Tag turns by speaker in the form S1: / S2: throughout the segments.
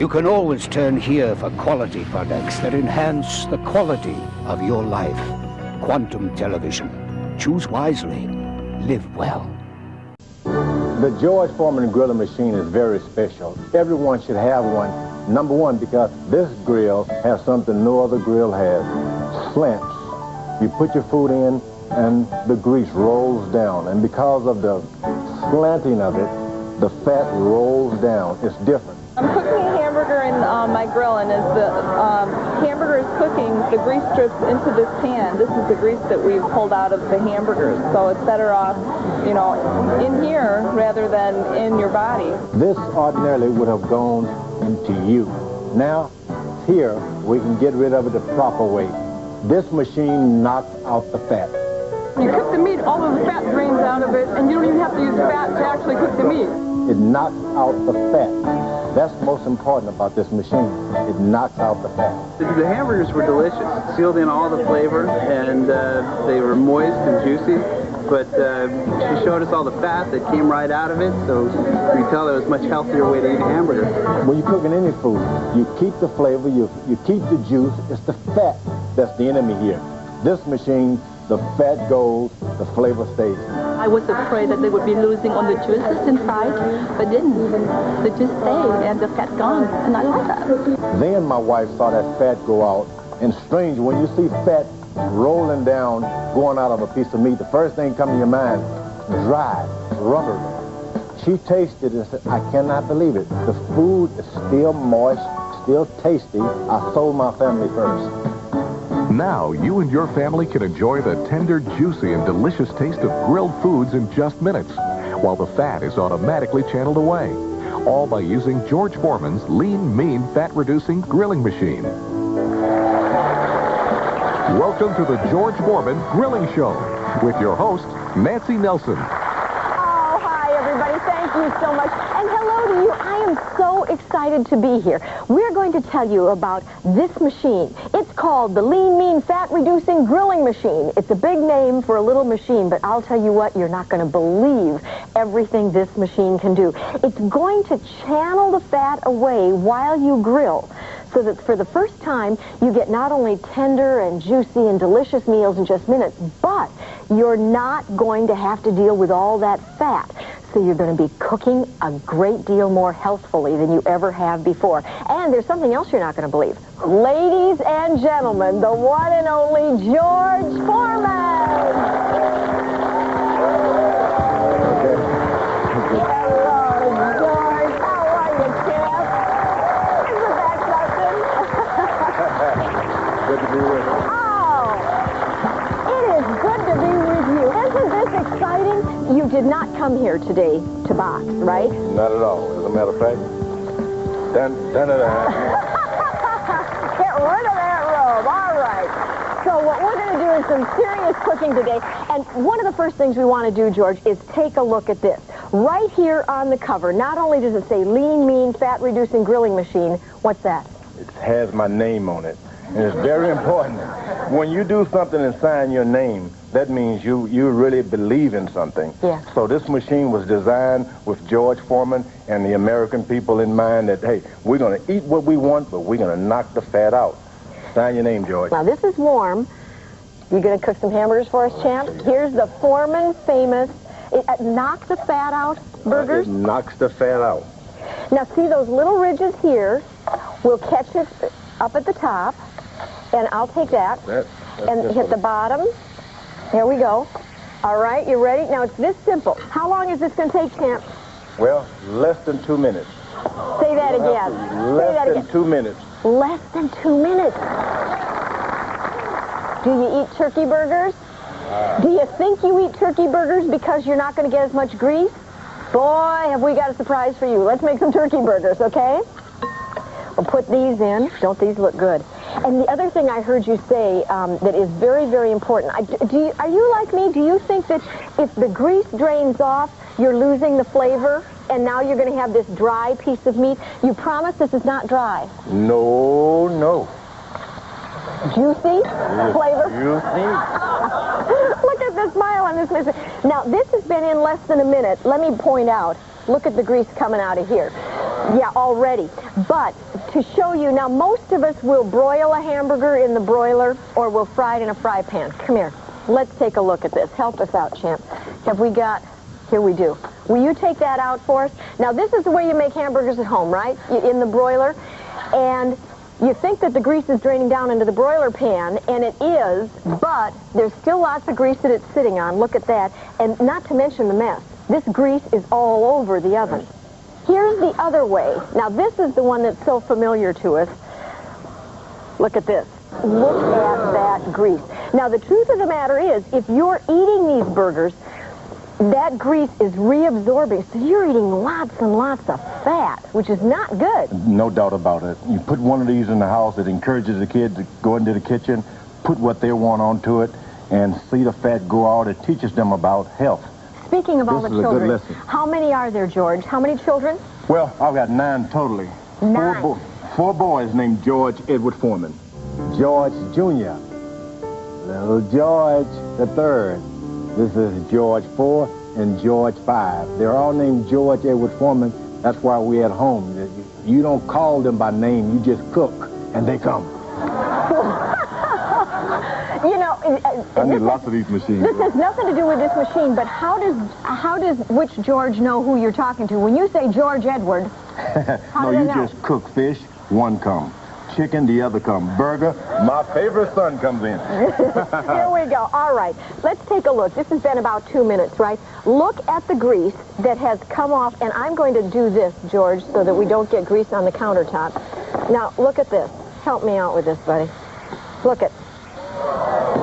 S1: You can always turn here for quality products that enhance the quality of your life. Quantum Television. Choose wisely. Live well.
S2: The George Foreman grilling machine is very special. Everyone should have one. Number one, because this grill has something no other grill has. Slants. You put your food in and the grease rolls down. And because of the slanting of it, the fat rolls down. It's different.
S3: I'm cooking a hamburger in my grill, and as the hamburger is cooking, the grease drips into this pan. This is the grease that we've pulled out of the hamburgers, so it's better off, you know, in here rather than in your body.
S2: This ordinarily would have gone into you. Now, here, we can get rid of it the proper way. This machine knocks out the fat.
S3: When you cook the meat, all of the fat drains out of it, and you don't even have to use fat to actually cook the meat.
S2: It knocks out the fat. That's most important about this machine. It knocks out the fat.
S4: The hamburgers were delicious, sealed in all the flavor, and they were moist and juicy. But she showed us all the fat that came right out of it, so you can tell there was a much healthier way to eat a hamburger.
S2: When you're cooking any food, you keep the flavor, you keep the juice. It's the fat that's the enemy here. This machine, the fat goes, the flavor stays.
S5: I was afraid that they would be losing on the juices inside, but didn't. They just stayed and the fat gone, and I like that.
S2: Then my wife saw that fat go out, and strange, when you see fat rolling down, going out of a piece of meat, the first thing comes to your mind, dry, rubbery. She tasted it and said, I cannot believe it. The food is still moist, still tasty. I sold my family first.
S6: Now, you and your family can enjoy the tender, juicy, and delicious taste of grilled foods in just minutes, while the fat is automatically channeled away, all by using George Foreman's Lean, Mean, Fat-Reducing Grilling Machine. Welcome to the George Foreman Grilling Show with your host, Nancy Nelson.
S7: Oh, hi, everybody. Thank you so much. And hello to you. I am so excited to be here. We're going to tell you about this machine. It's called the Lean, Mean, Fat-Reducing Grilling Machine. It's a big name for a little machine, but I'll tell you what, you're not going to believe everything this machine can do. It's going to channel the fat away while you grill, so that for the first time, you get not only tender and juicy and delicious meals in just minutes, but you're not going to have to deal with all that fat. So you're going to be cooking a great deal more healthfully than you ever have before. And there's something else you're not going to believe. Ladies and gentlemen, the one and only George Foreman! You did not come here today to box, right?
S2: Not at all. As a matter of fact, Get
S7: rid of that robe. All right. So what we're going to do is some serious cooking today. And one of the first things we want to do, George, is take a look at this. Right here on the cover, not only does it say Lean, Mean, Fat-Reducing Grilling Machine, what's that?
S2: It has my name on it. And it's very important. When you do something and sign your name, that means you really believe in something.
S7: Yeah.
S2: So this machine was designed with George Foreman and the American people in mind that, hey, we're going to eat what we want, but we're going to knock the fat out. Sign your name, George.
S7: Now, this is warm. You going to cook some hamburgers for us, champ? Here's the Foreman famous knock the fat out burgers.
S2: It knocks the fat out.
S7: Now, see those little ridges here? We'll catch it up at the top. And I'll take that and hit the bottom. Here we go. All right, you ready? Now, it's this simple. How long is this going to take, champ?
S2: Well, less than 2 minutes.
S7: Say that again.
S2: Less than 2 minutes.
S7: Less than 2 minutes. Do you eat turkey burgers? Do you think you eat turkey burgers because you're not going to get as much grease? Boy, have we got a surprise for you. Let's make some turkey burgers, okay? We'll put these in. Don't these look good? And the other thing I heard you say that is very, very important, are you like me? Do you think that if the grease drains off, you're losing the flavor, and now you're going to have this dry piece of meat? You promise this is not dry?
S2: No, no.
S7: Juicy? Flavor?
S2: Juicy.
S7: Look at the smile on this man. Now, this has been in less than a minute. Let me point out. Look at the grease coming out of here. Yeah, already. But to show you, now most of us will broil a hamburger in the broiler or we'll fry it in a fry pan. Come here. Let's take a look at this. Help us out, Champ. Have we got... Here we do. Will you take that out for us? Now, this is the way you make hamburgers at home, right? In the broiler. And you think that the grease is draining down into the broiler pan, and it is, but there's still lots of grease that it's sitting on. Look at that. And not to mention the mess. This grease is all over the oven. Here's the other way. Now, this is the one that's so familiar to us. Look at this. Look at that grease. Now, the truth of the matter is, if you're eating these burgers, that grease is reabsorbing, so you're eating lots and lots of fat, which is not good.
S2: No doubt about it. You put one of these in the house, it encourages the kids to go into the kitchen, put what they want onto it, and see the fat go out. It teaches them about health.
S7: Speaking of all the children,
S2: good lesson.
S7: How many are there, George? How many children?
S2: Well, I've got 9 totally.
S7: 9.
S2: Four boys named George Edward Foreman. George Jr., little George the third. This is George 4 and George 5. They're all named George Edward Foreman. That's why we're at home. You don't call them by name. You just cook, and they come.
S7: You know,
S2: I need lots of these machines.
S7: This has nothing to do with this machine, but how does which George know who you're talking to? When you say George Edward,
S2: no, you just cook fish, one come. Chicken, the other come. Burger, my favorite son comes in.
S7: Here we go. All right. Let's take a look. This has been about 2 minutes, right? Look at the grease that has come off, and I'm going to do this, George, so that we don't get grease on the countertop. Now, look at this. Help me out with this, buddy. Look at...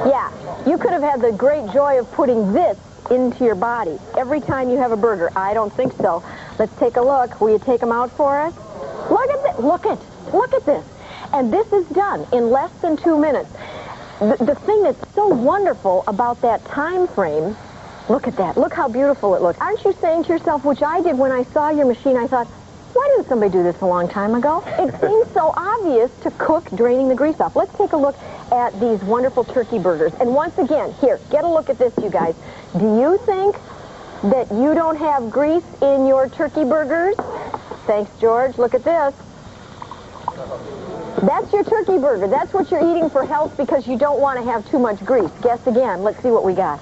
S7: Yeah, you could have had the great joy of putting this into your body every time you have a burger. I don't think so. Let's take a look. Will you take them out for us? Look at this. Look at this. And this is done in less than 2 minutes. The thing that's so wonderful about that time frame, look at that. Look how beautiful it looks. Aren't you saying to yourself, which I did when I saw your machine, I thought, why didn't somebody do this a long time ago? It seems so obvious to cook draining the grease off. Let's take a look at these wonderful turkey burgers. And once again, here, get a look at this, you guys. Do you think that you don't have grease in your turkey burgers? Thanks, George. Look at this. That's your turkey burger. That's what you're eating for health because you don't want to have too much grease. Guess again. Let's see what we got.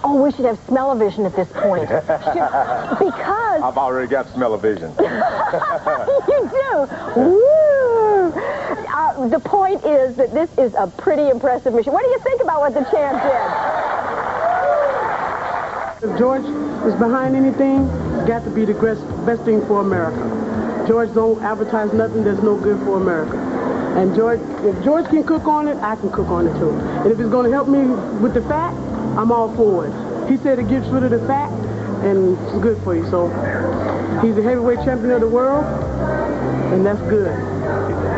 S7: Oh, we should have smell-o-vision at this point. Because...
S2: I've already got smell-o-vision.
S7: You do? Woo! The point is that this is a pretty impressive machine. What do you think about what the champ did?
S8: If George is behind anything, it's got to be the best thing for America. George don't advertise nothing that's no good for America. And if George can cook on it, I can cook on it too. And if it's going to help me with the fat, I'm all for it. He said it gets rid of the fat, and it's good for you. So he's the heavyweight champion of the world, and that's good.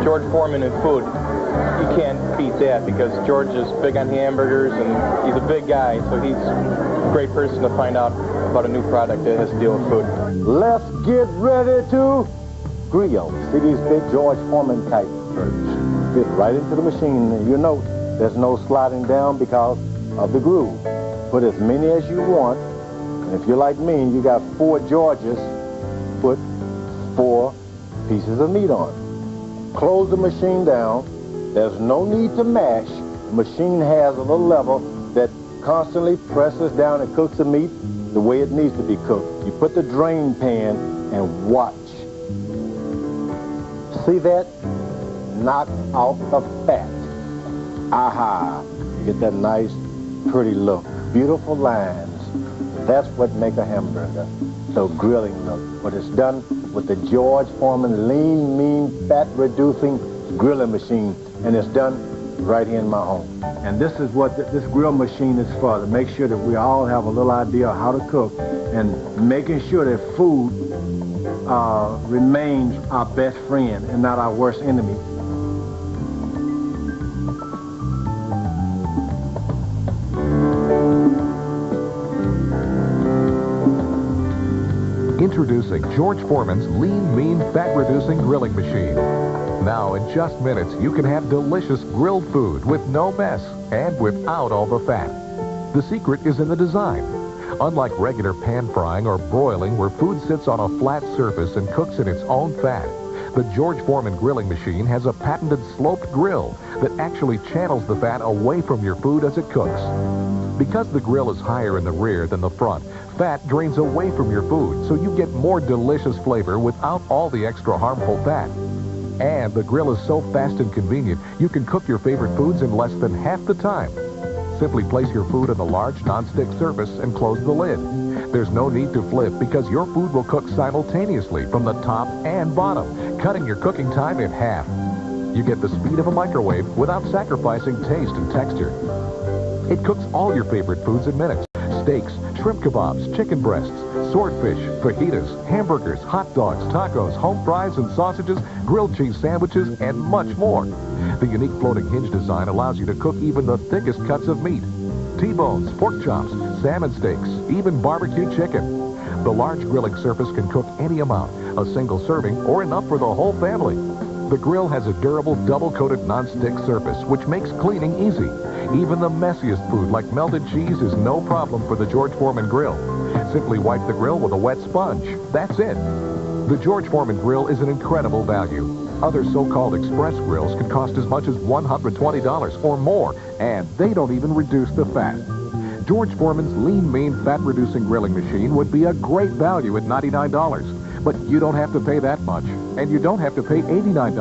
S9: George Foreman in food, you can't beat that because George is big on hamburgers, and he's a big guy, so he's a great person to find out about a new product that has to deal with food.
S2: Let's get ready to grill. See these big George Foreman type burgers fit right into the machine. You note there's no sliding down because of the groove. Put as many as you want. And if you're like me and you got 4 Georges, put 4 pieces of meat on. Close the machine down. There's no need to mash. The machine has a little level that constantly presses down and cooks the meat the way it needs to be cooked. You put the drain pan and watch. See that? Knock out the fat. Aha! You get that nice, pretty look. Beautiful lines. That's what makes a hamburger so grilling look. But it's done with the George Foreman lean, mean, fat-reducing grilling machine. And it's done right here in my home. And this is what this grill machine is for, to make sure that we all have a little idea of how to cook and making sure that food remains our best friend and not our worst enemy.
S6: Introducing George Foreman's lean, mean, fat-reducing grilling machine. Now, in just minutes, you can have delicious grilled food with no mess and without all the fat. The secret is in the design. Unlike regular pan frying or broiling where food sits on a flat surface and cooks in its own fat, the George Foreman grilling machine has a patented sloped grill that actually channels the fat away from your food as it cooks. Because the grill is higher in the rear than the front, fat drains away from your food, so you get more delicious flavor without all the extra harmful fat. And the grill is so fast and convenient, you can cook your favorite foods in less than half the time. Simply place your food on a large non-stick surface and close the lid. There's no need to flip because your food will cook simultaneously from the top and bottom, cutting your cooking time in half. You get the speed of a microwave without sacrificing taste and texture. It cooks all your favorite foods in minutes. Steaks, shrimp kebabs, chicken breasts, swordfish, fajitas, hamburgers, hot dogs, tacos, home fries and sausages, grilled cheese sandwiches, and much more. The unique floating hinge design allows you to cook even the thickest cuts of meat. T-bones, pork chops, salmon steaks, even barbecue chicken. The large grilling surface can cook any amount, a single serving, or enough for the whole family. The grill has a durable double-coated non-stick surface, which makes cleaning easy. Even the messiest food like melted cheese is no problem for the George Foreman grill. Simply wipe the grill with a wet sponge. That's it. The George Foreman grill is an incredible value. Other so-called express grills can cost as much as $120 or more, and they don't even reduce the fat. George Foreman's Lean Mean Fat-Reducing Grilling Machine would be a great value at $99. But you don't have to pay that much, and you don't have to pay $89,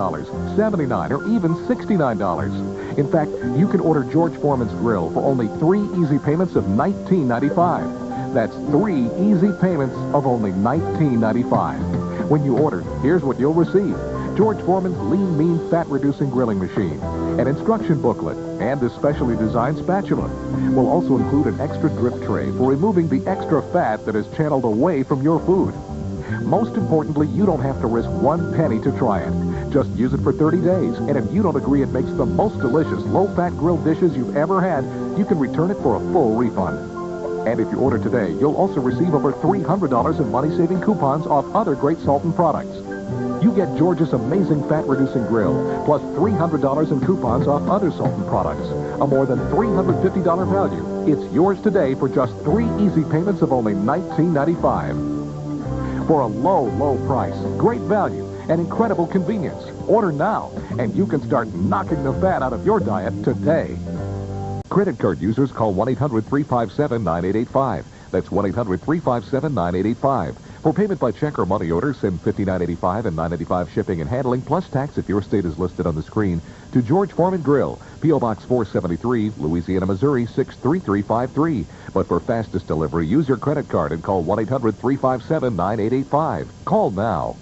S6: $79, or even $69. In fact, you can order George Foreman's grill for only 3 easy payments of $19.95. That's 3 easy payments of only $19.95. When you order, here's what you'll receive. George Foreman's Lean Mean Fat-Reducing Grilling Machine, an instruction booklet, and this specially designed spatula. We'll also include an extra drip tray for removing the extra fat that is channeled away from your food. Most importantly, you don't have to risk 1 penny to try it. Just use it for 30 days, and if you don't agree it makes the most delicious low-fat grilled dishes you've ever had, you can return it for a full refund. And if you order today, you'll also receive over $300 in money-saving coupons off other great Sultan products. You get George's amazing fat-reducing grill, plus $300 in coupons off other Sultan products, a more than $350 value. It's yours today for just 3 easy payments of only $19.95. For a low, low price, great value, and incredible convenience. Order now, and you can start knocking the fat out of your diet today. Credit card users call 1-800-357-9885. That's 1-800-357-9885. For payment by check or money order, send $59.85 and $9.85 shipping and handling, plus tax if your state is listed on the screen, to George Foreman Grill, P.O. Box 473, Louisiana, Missouri, 63353. But for fastest delivery, use your credit card and call 1-800-357-9885. Call now.